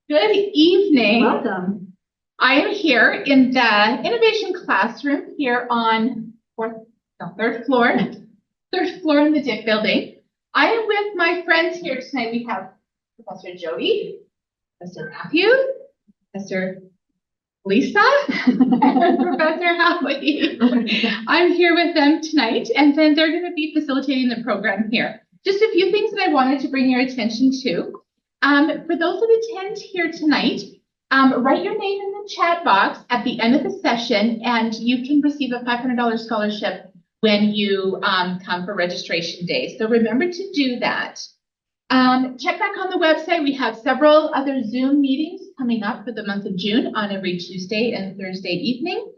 Good evening. Welcome. I am here in the innovation classroom here on third floor in the Dick building. I am with my friends here tonight. We have Professor Jody, Mr. Matthew, Mr. Lisa, and Professor Howie. I'm here with them tonight, and then they're going to be facilitating the program here. Just a few things that I wanted to bring your attention to. For those that attend here tonight, write your name in the chat box at the end of the session, and you can receive a $500 scholarship when you come for registration day. So remember to do that. Check back on the website. We have several other Zoom meetings coming up for the month of June on every Tuesday and Thursday evening.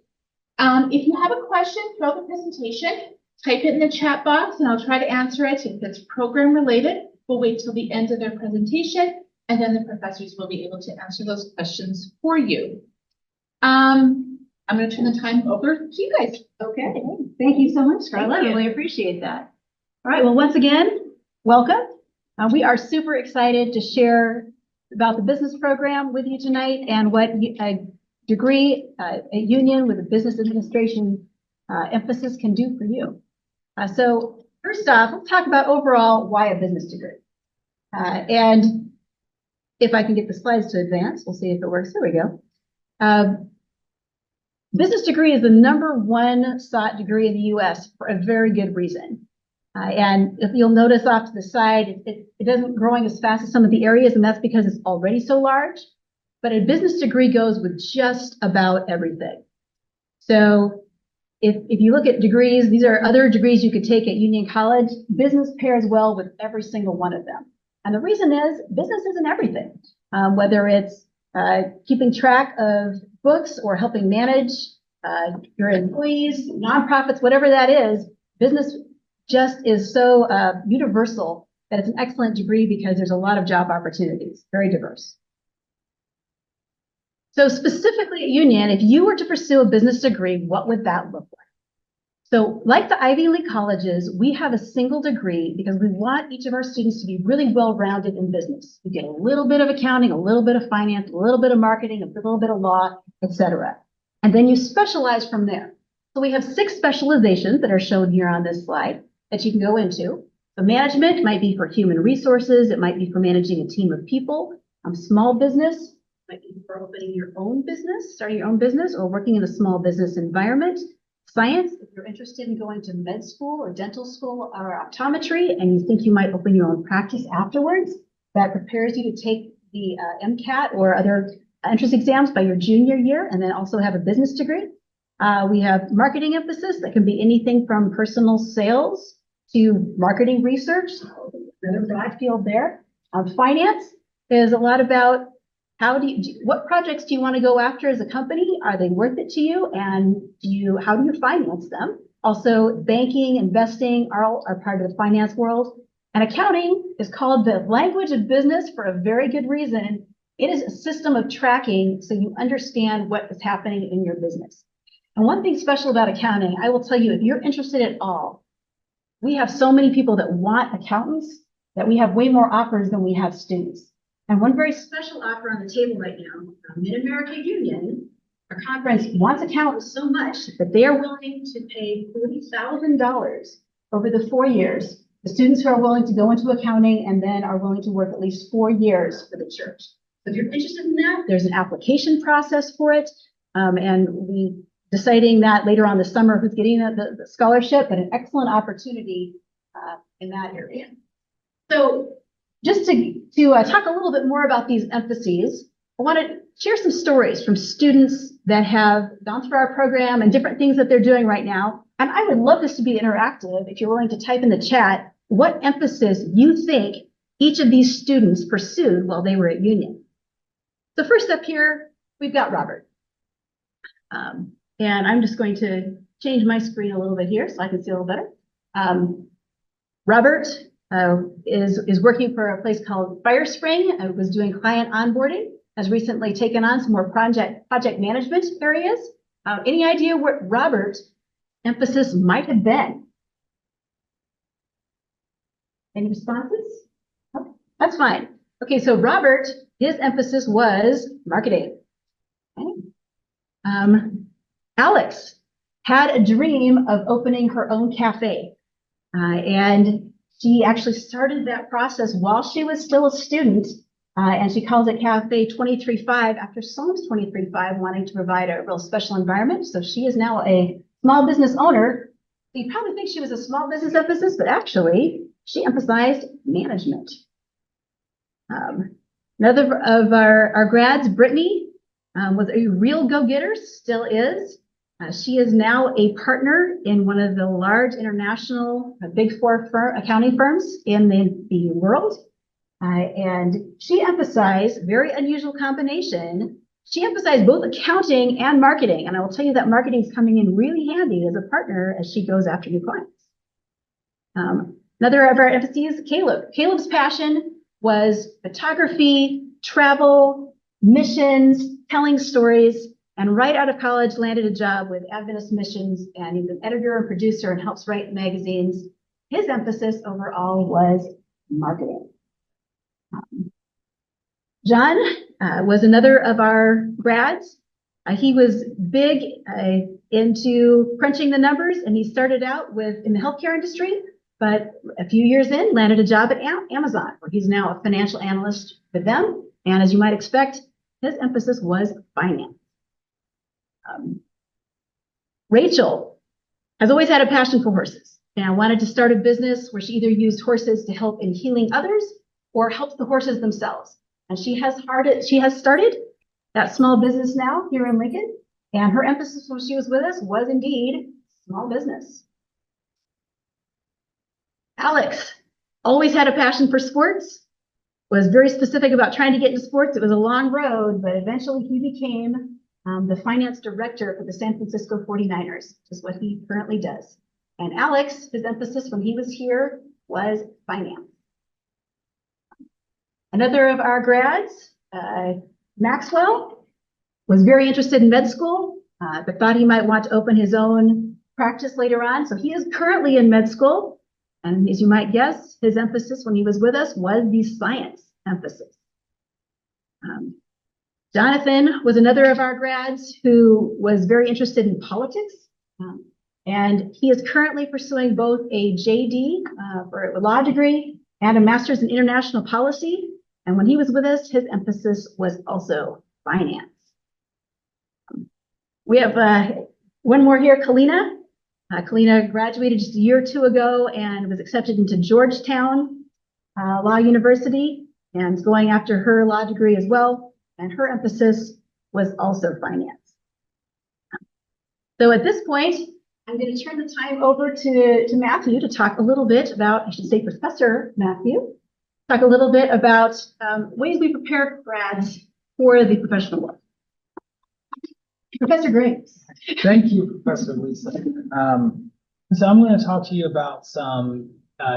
If you have a question throughout the presentation, type it in the chat box and I'll try to answer it. If it's program related, we'll wait till the end of their presentation and then the professors will be able to answer those questions for you. I'm going to turn the time over to you guys. Okay. Thank you so much, Scarlett. I really appreciate that. All right. Well, once again, welcome. We are super excited to share about the business program with you tonight and what a degree at Union with a business administration emphasis can do for you. So first off, let's talk about overall why a business degree. And if I can get the slides to advance, we'll see if it works. There we go. Business degree is the #1 sought degree in the U.S. for a very good reason. And if you'll notice off to the side, it isn't growing as fast as some of the areas, and that's because it's already so large. But a business degree goes with just about everything. So if you look at degrees, these are other degrees you could take at Union College. Business pairs well with every single one of them. And the reason is business isn't everything, whether it's keeping track of books or helping manage your employees, nonprofits, whatever that is. Business just is so universal that it's an excellent degree because there's a lot of job opportunities, very diverse. So specifically at Union, if you were to pursue a business degree, what would that look like? So like the Ivy League colleges, we have a single degree because we want each of our students to be really well-rounded in business. You get a little bit of accounting, a little bit of finance, a little bit of marketing, a little bit of law, etc. And then you specialize from there. So we have 6 specializations that are shown here on this slide that you can go into. The management might be for human resources. It might be for managing a team of people. Small business might be for opening your own business, starting your own business, or working in a small business environment. Science, if you're interested in going to med school or dental school or optometry, and you think you might open your own practice afterwards, that prepares you to take the MCAT or other entrance exams by your junior year, and then also have a business degree. We have marketing emphasis that can be anything from personal sales to marketing research, another broad field there. Finance is a lot about what projects do you want to go after as a company? Are they worth it to you? And how do you finance them? Also, banking, investing are part of the finance world. And accounting is called the language of business for a very good reason. It is a system of tracking so you understand what is happening in your business. And one thing special about accounting, I will tell you, if you're interested at all, we have so many people that want accountants that we have way more offers than we have students. And one very special offer on the table right now, Mid-America Union, our conference wants accountants so much that they are willing to pay $40,000 over the 4 years. The students who are willing to go into accounting and then are willing to work at least 4 years for the church. So if you're interested in that, there's an application process for it. And we deciding that later on this summer who's getting the scholarship, but an excellent opportunity in that area. So just to talk a little bit more about these emphases, I want to share some stories from students that have gone through our program and different things that they're doing right now. And I would love this to be interactive. If you're willing to type in the chat what emphasis you think each of these students pursued while they were at Union. So first up here, we've got Robert. And I'm just going to change my screen a little bit here so I can see a little better. Robert is working for a place called FireSpring. Was doing client onboarding, has recently taken on some more project management areas. Any idea what Robert's emphasis might have been? Any responses? Okay, that's fine. Okay, so Robert his emphasis was marketing. Okay. Alex had a dream of opening her own cafe. And she actually started that process while she was still a student. And she calls it Cafe 23.5 after Psalms 23.5, wanting to provide a real special environment. So she is now a small business owner. You probably think she was a small business emphasis, but actually she emphasized management. Another of our grads, Brittany, was a real go-getter, still is. She is now a partner in one of the large international Big Four accounting firms in the world. And she emphasized, very unusual combination, she emphasized both accounting and marketing. And I will tell you that marketing is coming in really handy as a partner as she goes after new clients. Another of our emphases, Caleb. Caleb's passion was photography, travel, missions, telling stories, and right out of college landed a job with Adventist Missions, and he's an editor and producer and helps write magazines. His emphasis overall was marketing. John was another of our grads. He was big into crunching the numbers, and he started out in the healthcare industry, but a few years in, landed a job at Amazon, where he's now a financial analyst with them. And as you might expect, his emphasis was finance. Rachel has always had a passion for horses and wanted to start a business where she either used horses to help in healing others or helps the horses themselves. And she has started that small business now here in Lincoln. And her emphasis when she was with us was indeed small business. Alex always had a passion for sports, was very specific about trying to get into sports. It was a long road, but eventually he became the finance director for the San Francisco 49ers, which is what he currently does. And Alex, his emphasis when he was here was finance. Another of our grads, Maxwell, was very interested in med school, but thought he might want to open his own practice later on. So he is currently in med school. And as you might guess, his emphasis when he was with us was the science emphasis. Jonathan was another of our grads who was very interested in politics. And he is currently pursuing both a JD for a law degree and a master's in international policy. And when he was with us, his emphasis was also finance. We have one more here, Kalina. Kalina graduated just a year or two ago and was accepted into Georgetown Law University and is going after her law degree as well. And her emphasis was also finance. So at this point, I'm going to turn the time over to Matthew to talk a little bit about, I should say Professor Matthew, talk a little bit about ways we prepare grads for the professional world. Professor Graves. Thank you, Professor Lisa. So I'm going to talk to you about some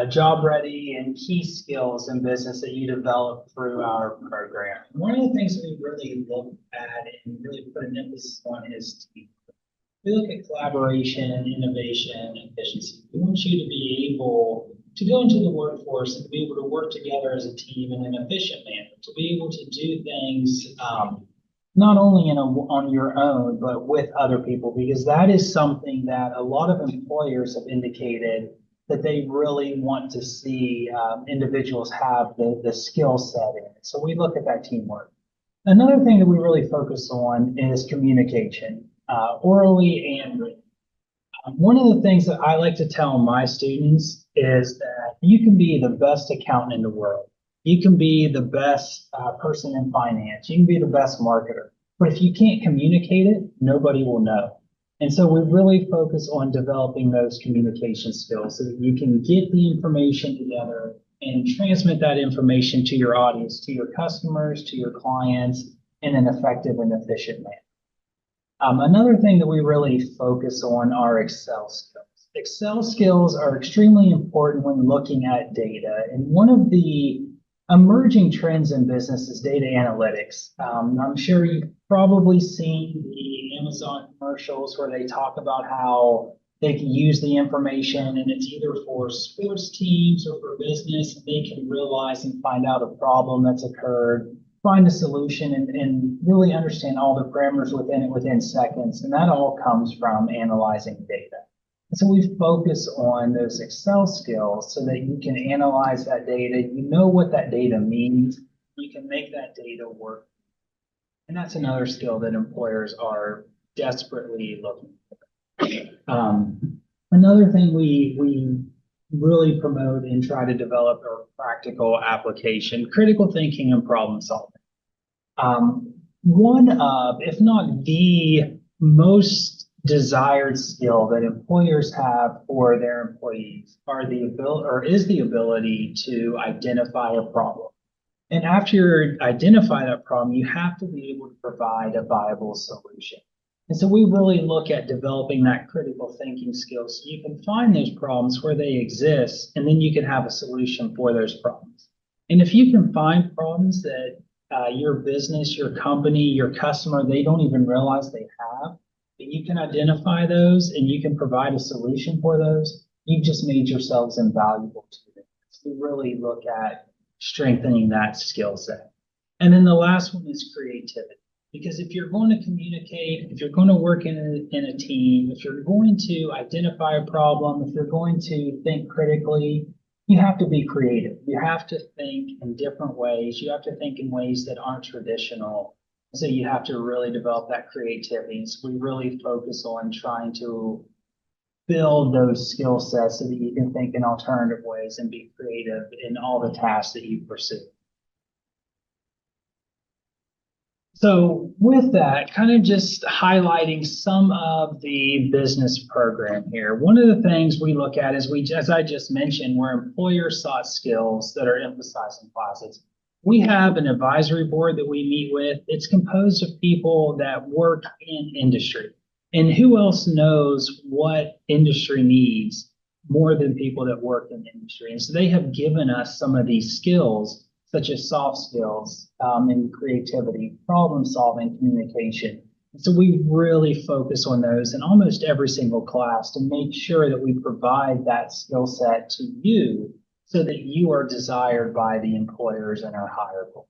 job ready and key skills in business that you develop through our program. One of the things that we really look at and really put an emphasis on is teamwork. We look at collaboration, innovation, and efficiency. We want you to be able to go into the workforce and be able to work together as a team in an efficient manner, to be able to do things not only on your own, but with other people, because that is something that a lot of employers have indicated that they really want to see individuals have the skill set in it. So we look at that teamwork. Another thing that we really focus on is communication, orally and written. One of the things that I like to tell my students is that you can be the best accountant in the world. You can be the best person in finance. You can be the best marketer. But if you can't communicate it, nobody will know. And so we really focus on developing those communication skills so that you can get the information together and transmit that information to your audience, to your customers, to your clients in an effective and efficient manner. Another thing that we really focus on are Excel skills. Excel skills are extremely important when looking at data. And one of the emerging trends in business is data analytics. I'm sure you've probably seen the Amazon commercials where they talk about how they can use the information and it's either for sports teams or for business. And they can realize and find out a problem that's occurred. find a solution and really understand all the parameters within it within seconds. And that all comes from analyzing data. And so we focus on those Excel skills so that you can analyze that data. You know what that data means. You can make that data work. And that's another skill that employers are desperately looking for. Another thing we really promote and try to develop are practical application, critical thinking, and problem solving. One of, if not the most desired skill that employers have for their employees is the ability to identify a problem. And after you identify that problem, you have to be able to provide a viable solution. And so we really look at developing that critical thinking skill so you can find those problems where they exist, and then you can have a solution for those problems. And if you can find problems that your business, your company, your customer, they don't even realize they have, and you can identify those and you can provide a solution for those, you've just made yourselves invaluable to them. So we really look at strengthening that skill set. And then the last one is creativity. Because if you're going to communicate, if you're going to work in a team, if you're going to identify a problem, if you're going to think critically, you have to be creative. You have to think in different ways. You have to think in ways that aren't traditional. So you have to really develop that creativity. So we really focus on trying to build those skill sets so that you can think in alternative ways and be creative in all the tasks that you pursue. So with that, kind of just highlighting some of the business program here. One of the things we look at is as I just mentioned, we're employer sought skills that are emphasized in classes. We have an advisory board that we meet with. It's composed of people that work in industry. And who else knows what industry needs more than people that work in industry? And so they have given us some of these skills, such as soft skills and creativity, problem solving, communication. So we really focus on those in almost every single class to make sure that we provide that skill set to you so that you are desired by the employers and are hireable.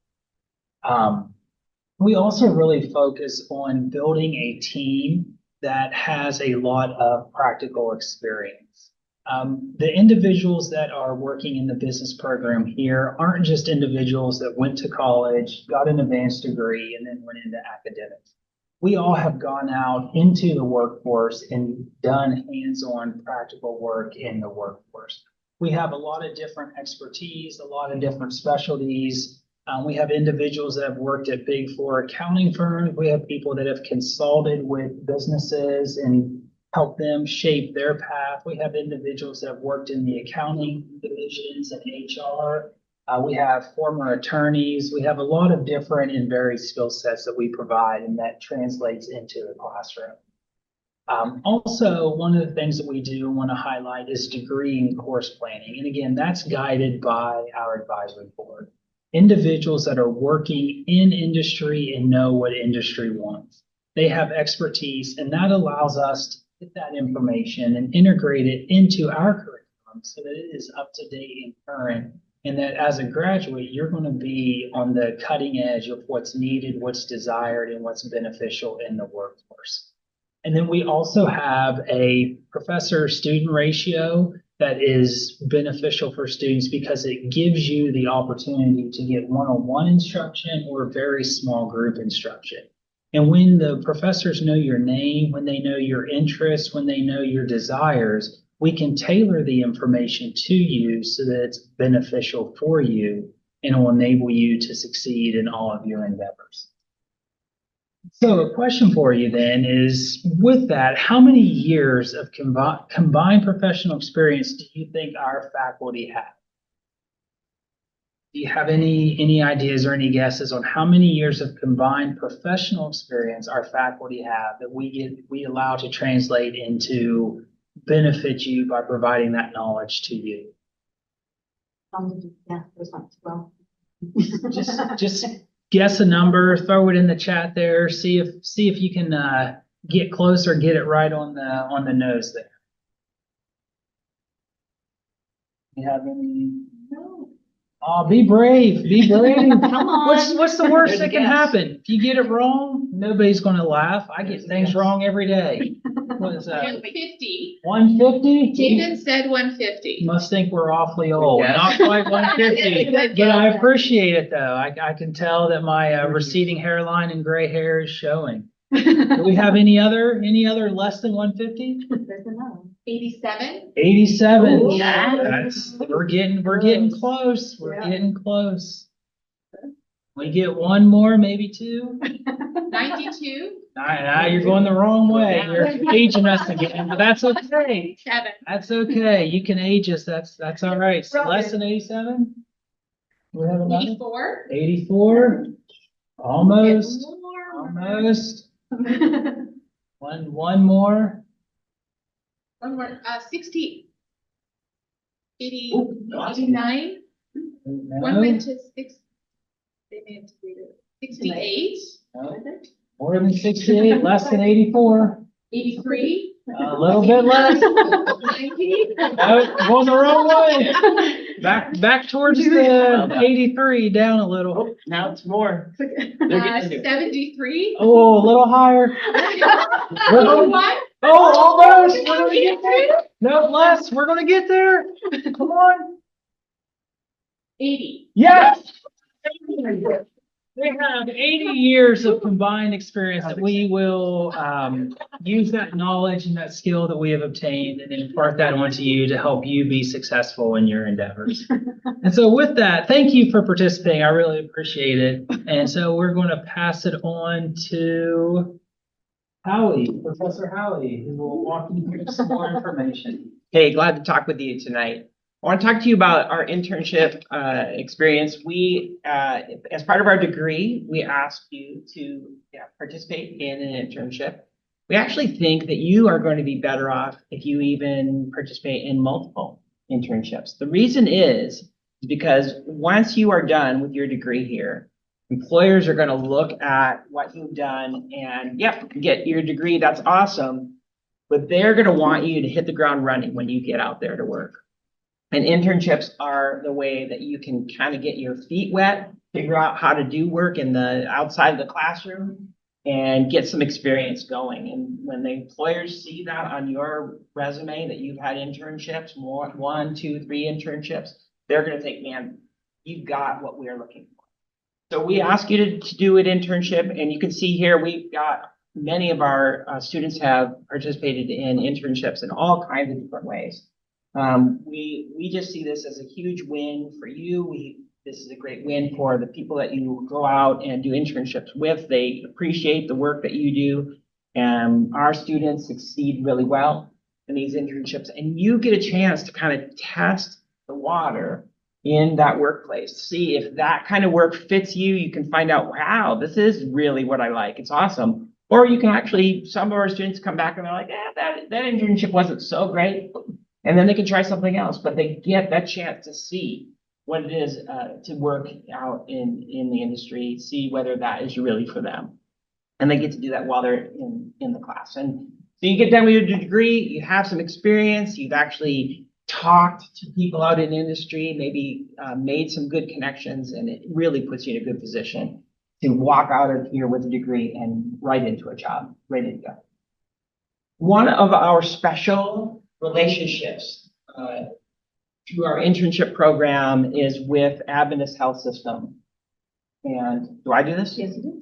We also really focus on building a team that has a lot of practical experience. The individuals that are working in the business program here aren't just individuals that went to college, got an advanced degree, and then went into academics. We all have gone out into the workforce and done hands-on practical work in the workforce. We have a lot of different expertise, a lot of different specialties. We have individuals that have worked at Big Four accounting firms. We have people that have consulted with businesses and help them shape their path. We have individuals that have worked in the accounting divisions and HR. We have former attorneys. We have a lot of different and varied skill sets that we provide, and that translates into the classroom. Also, one of the things that we do want to highlight is degree and course planning. And again, that's guided by our advisory board. Individuals that are working in industry and know what industry wants. They have expertise, and that allows us to get that information and integrate it into our curriculum so that it is up to date and current, and that as a graduate, you're going to be on the cutting edge of what's needed, what's desired, and what's beneficial in the workforce. And then we also have a professor-student ratio that is beneficial for students because it gives you the opportunity to get one-on-one instruction or very small group instruction. And when the professors know your name, when they know your interests, when they know your desires, we can tailor the information to you so that it's beneficial for you and will enable you to succeed in all of your endeavors. So a question for you then is, with that, how many years of combined professional experience do you think our faculty have? Do you have any ideas or any guesses on how many years of combined professional experience our faculty have that we allow to translate into benefit you by providing that knowledge to you? Yeah, there's not 12. Just guess a number, throw it in the chat there, see if you can get close or get it right on the nose there. You have any? No. Oh, be brave, be brave. Come on. What's the worst There's a that can guess. happen? If you get it wrong, nobody's gonna laugh. I There's get a things guess. wrong every day. What is that? 150. 150? Jaden said 150. Must think we're awfully old. Yes. Not quite 150, Good but guess. I appreciate it though. I can tell that my receding hairline and gray hair is showing. Do we have any other less than 150? There's another. 87. 87. Ooh. We're getting close. We're Yeah. getting close. We get one more, maybe two. 92. Now you're going the wrong way. You're aging us again, but that's okay. 7. That's okay. You can age us. That's all right. So less than 87? We have another? 84. 84? Almost. One One more. more. 60. 80. Ooh, lots of- 89. One No, went to 6. They made it to 68. no. More than 68, less than 84. 83. A little bit less. 90. No, going the wrong way. Back towards the 83, down a little. Oh, now it's more. They're getting there. 73. Oh, a little higher. 81. Oh, almost. We're gonna get there. No, less. We're gonna get there. Come on. 80. Yes. We have 80 years of combined experience that we will use that knowledge and that skill that we have obtained and impart that onto you to help you be successful in your endeavors. And so with that, thank you for participating. I really appreciate it. And so we're going to pass it on to Howie, Professor Howie, who will walk you through some more information. Hey, glad to talk with you tonight. I want to talk to you about our internship experience. We, as part of our degree, we asked you to participate in an internship. We actually think that you are going to be better off if you even participate in multiple internships. The reason is because once you are done with your degree here, employers are going to look at what you've done and, yep, get your degree. That's awesome. But they're going to want you to hit the ground running when you get out there to work. And internships are the way that you can kind of get your feet wet, figure out how to do work in the outside of the classroom and get some experience going. And when the employers see that on your resume, that you've had internships, 1, 2, 3 internships, they're going to think, man, you've got what we're looking for. So we ask you to do an internship, and you can see here, we've got many of our students have participated in internships in all kinds of different ways. We just see this as a huge win for you. This is a great win for the people that you go out and do internships with. They appreciate the work that you do. And our students succeed really well in these internships. And you get a chance to kind of test the water in that workplace. See if that kind of work fits you. You can find out, wow, this is really what I like. It's awesome. Or you can actually, some of our students come back and they're like, that internship wasn't so great. And then they can try something else, but they get that chance to see what it is to work out in the industry, see whether that is really for them. And they get to do that while they're in the class. And so you get done with your degree, you have some experience, you've actually talked to people out in industry, maybe made some good connections, and it really puts you in a good position to walk out of here with a degree and right into a job, ready to go. One of our special relationships through our internship program is with Adventist Health System. And do I do this? Yes, you do.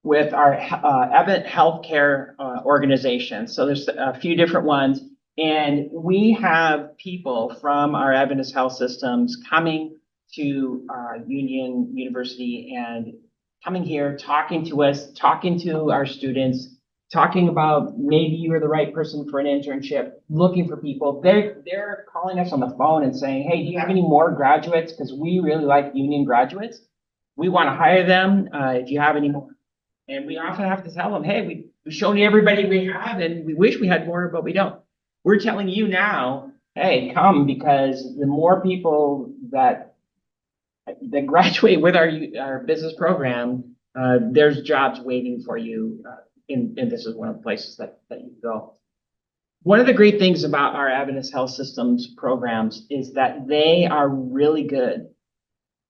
With our Advent Healthcare organization. So there's a few different ones. And we have people from our Adventist Health Systems coming to Union University and coming here, talking to us, talking to our students, talking about maybe you are the right person for an internship, looking for people. They're calling us on the phone and saying, hey, do you have any more graduates? Because we really like Union graduates. We want to hire them if you have any more. And we often have to tell them, hey, we've shown you everybody we have, and we wish we had more, but we don't. We're telling you now, hey, come, because the more people that graduate with our business program, there's jobs waiting for you. And this is one of the places that you go. One of the great things about our Adventist Health Systems programs is that they are really good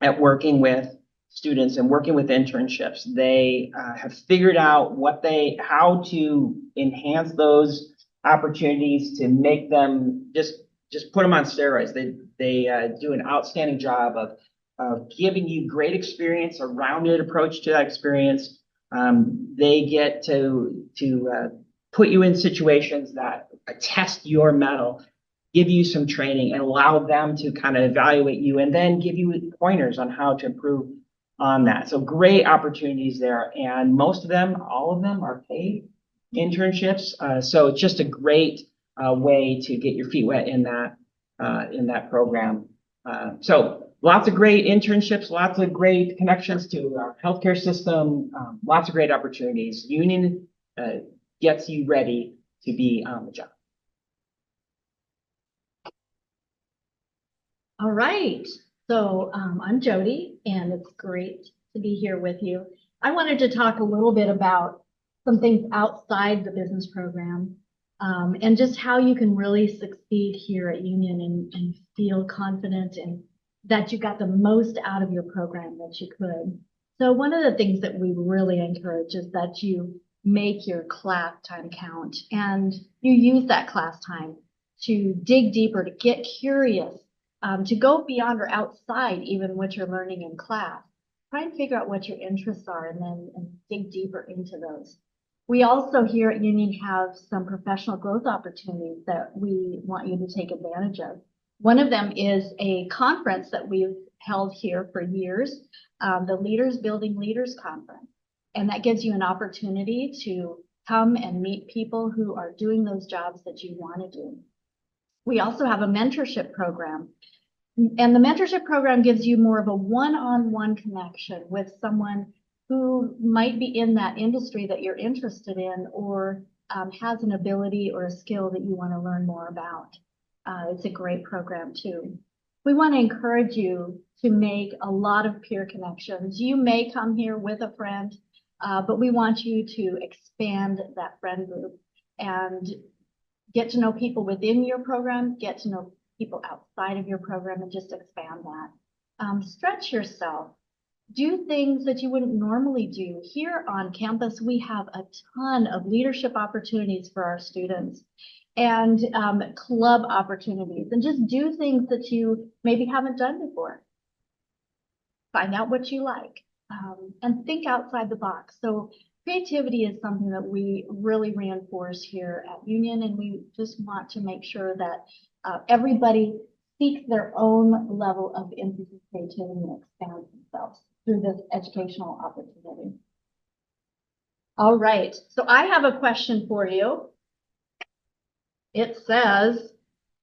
at working with students and working with internships. They have figured out how to enhance those opportunities to make them just put them on steroids. They do an outstanding job of giving you great experience, a rounded approach to that experience. They get to put you in situations that test your mettle, give you some training, and allow them to kind of evaluate you and then give you pointers on how to improve on that. So great opportunities there. And most of them, all of them, are paid internships. So it's just a great way to get your feet wet in that program. So lots of great internships, lots of great connections to our healthcare system, lots of great opportunities. Union gets you ready to be on the job. All right, so I'm Jody, and it's great to be here with you. I wanted to talk a little bit about some things outside the business program, and just how you can really succeed here at Union and feel confident and that you got the most out of your program that you could. So one of the things that we really encourage is that you make your class time count, and you use that class time to dig deeper, to get curious, to go beyond or outside even what you're learning in class. Try and figure out what your interests are and dig deeper into those. We also here at Union have some professional growth opportunities that we want you to take advantage of. One of them is a conference that we've held here for years, the Leaders Building Leaders Conference. And that gives you an opportunity to come and meet people who are doing those jobs that you want to do. We also have a mentorship program. And the mentorship program gives you more of a one-on-one connection with someone who might be in that industry that you're interested in, or has an ability or a skill that you want to learn more about. It's a great program too. We want to encourage you to make a lot of peer connections. You may come here with a friend, but we want you to expand that friend group and get to know people within your program, get to know people outside of your program, and just expand that. Stretch yourself. Do things that you wouldn't normally do. Here on campus, we have a ton of leadership opportunities for our students, and club opportunities, and just do things that you maybe haven't done before. Find out what you like, and think outside the box. So creativity is something that we really reinforce here at Union, and we just want to make sure that everybody seeks their own level of interest in creativity and expand themselves through this educational opportunity. All right, so I have a question for you. It says,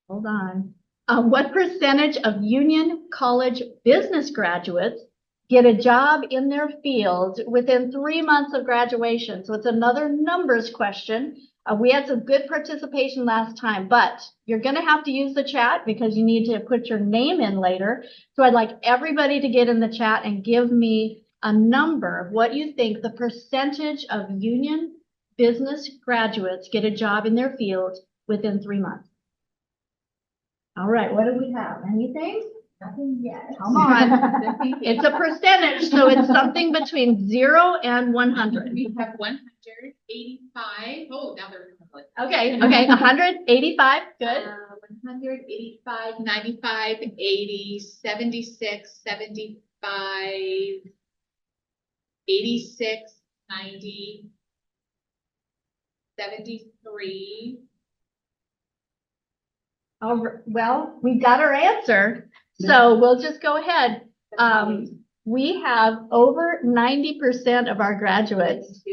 hold on, what percentage of Union College business graduates get a job in their field within 3 months of graduation? So it's another numbers question. We had some good participation last time, but you're going to have to use the chat because you need to put your name in later. So I'd like everybody to get in the chat and give me a number of what you think the percentage of Union business graduates get a job in their field within 3 months. All right, what do we have? Anything? Nothing yet. Come on. It's a percentage, so it's something between 0 and 100. We have 185. Oh, now they're public. Okay, 185, good. 185, 95, 80, 76, 75, 86, 90, 73. Well, we got our answer, so we'll just go ahead. We have over 90% of our graduates.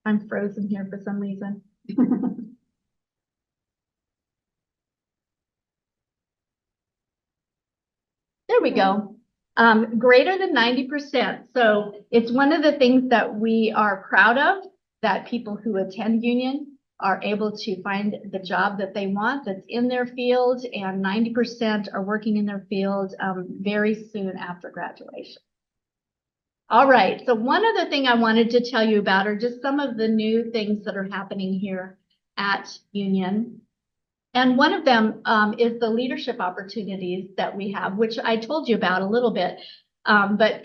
I'm frozen here for some reason. There we go. Greater than 90%. So it's one of the things that we are proud of, that people who attend Union are able to find the job that they want that's in their field, and 90% are working in their field very soon after graduation. All right, so one other thing I wanted to tell you about are just some of the new things that are happening here at Union. And one of them is the leadership opportunities that we have, which I told you about a little bit. But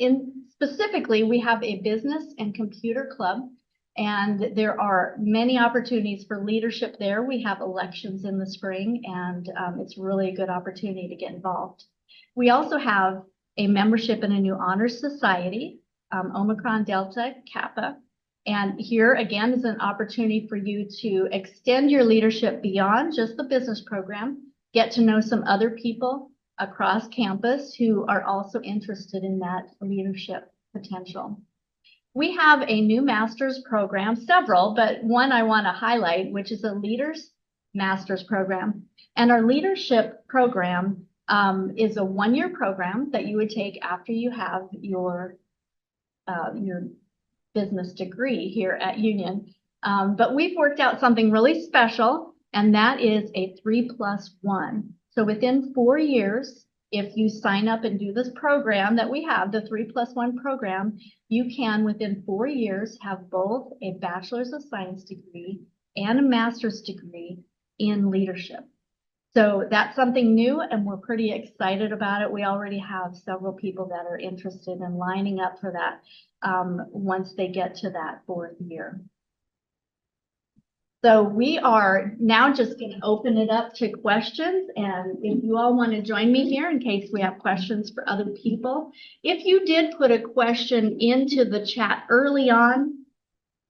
specifically, we have a business and computer club, and there are many opportunities for leadership there. We have elections in the spring, and it's really a good opportunity to get involved. We also have a membership in a new honors society, Omicron Delta Kappa. And here again is an opportunity for you to extend your leadership beyond just the business program, get to know some other people across campus who are also interested in that leadership potential. We have a new master's program, several, but one I want to highlight, which is a leaders master's program. And our leadership program is a one-year program that you would take after you have your business degree here at Union. But we've worked out something really special, and that is a 3+1. So within 4 years, if you sign up and do this program that we have, the 3+1 program, you can within 4 years have both a bachelor's of science degree and a master's degree in leadership. So that's something new, and we're pretty excited about it. We already have several people that are interested in lining up for that once they get to that 4th year. So we are now just going to open it up to questions, and if you all want to join me here in case we have questions for other people. If you did put a question into the chat early on,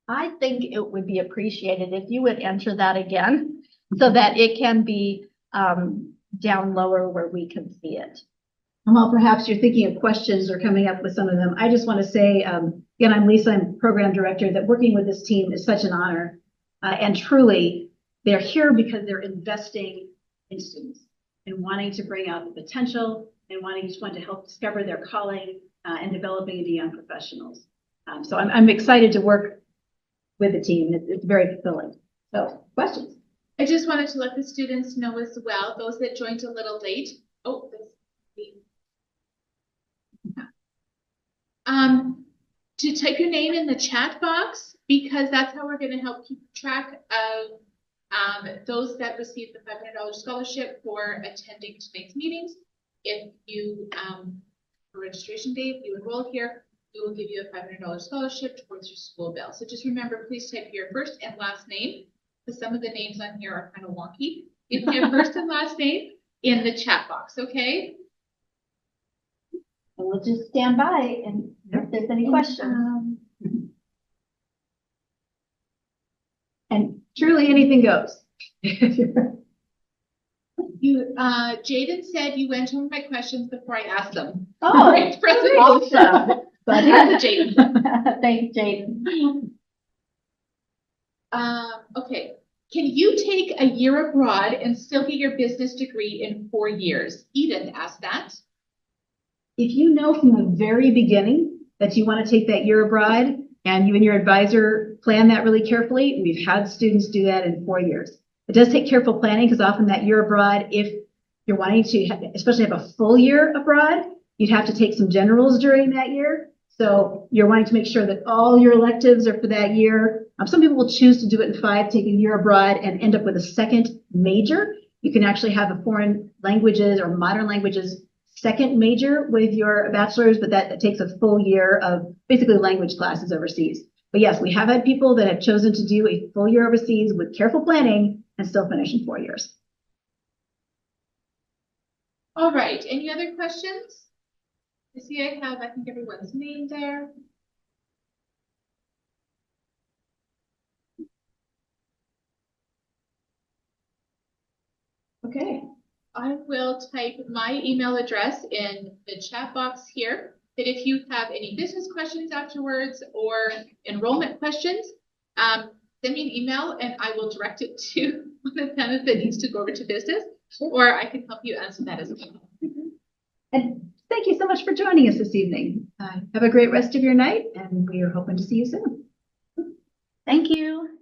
I think it would be appreciated if you would enter that again so that it can be down lower where we can see it. And while perhaps you're thinking of questions or coming up with some of them, I just want to say, again, I'm Lisa, I'm program director, that working with this team is such an honor. And truly, they're here because they're investing in students and wanting to bring out the potential and wanting each one to help discover their calling and developing into young professionals. So I'm excited to work with the team. It's very fulfilling. So questions? I just wanted to let the students know as well, those that joined a little late. Oh, to type your name in the chat box, because that's how we're going to help keep track of those that received the $500 scholarship for attending tonight's meetings. If you, for registration day, if you enroll here, we will give you a $500 scholarship towards your school bill. So just remember, please type your first and last name, because some of the names on here are kind of wonky. If you have first and last name in the chat box, okay? And we'll just stand by and if there's any questions. And truly anything goes. You, Jaden said you went over my questions before I asked them. Oh, Great awesome. Jaden. Thanks, Jaden. Okay. Can you take a year abroad and still get your business degree in 4 years? Edith asked that. If you know from the very beginning that you want to take that year abroad and you and your advisor plan that really carefully, we've had students do that in 4 years. It does take careful planning because often that year abroad, if you're wanting to especially have a full year abroad, you'd have to take some generals during that year. So you're wanting to make sure that all your electives are for that year. Some people will choose to do it in 5, take a year abroad and end up with a second major. You can actually have a foreign languages or modern languages second major with your bachelor's, but that takes a full year of basically language classes overseas. But yes, we have had people that have chosen to do a full year overseas with careful planning and still finish in 4 years. All right. Any other questions? I see I have, I think, everyone's name there. Okay. I will type my email address in the chat box here. That if you have any business questions afterwards or enrollment questions, send me an email and I will direct it to one of them if it needs to go over to business, or I can help you answer that as well. And thank you so much for joining us this evening. Have a great rest of your night, and we are hoping to see you soon. Thank you.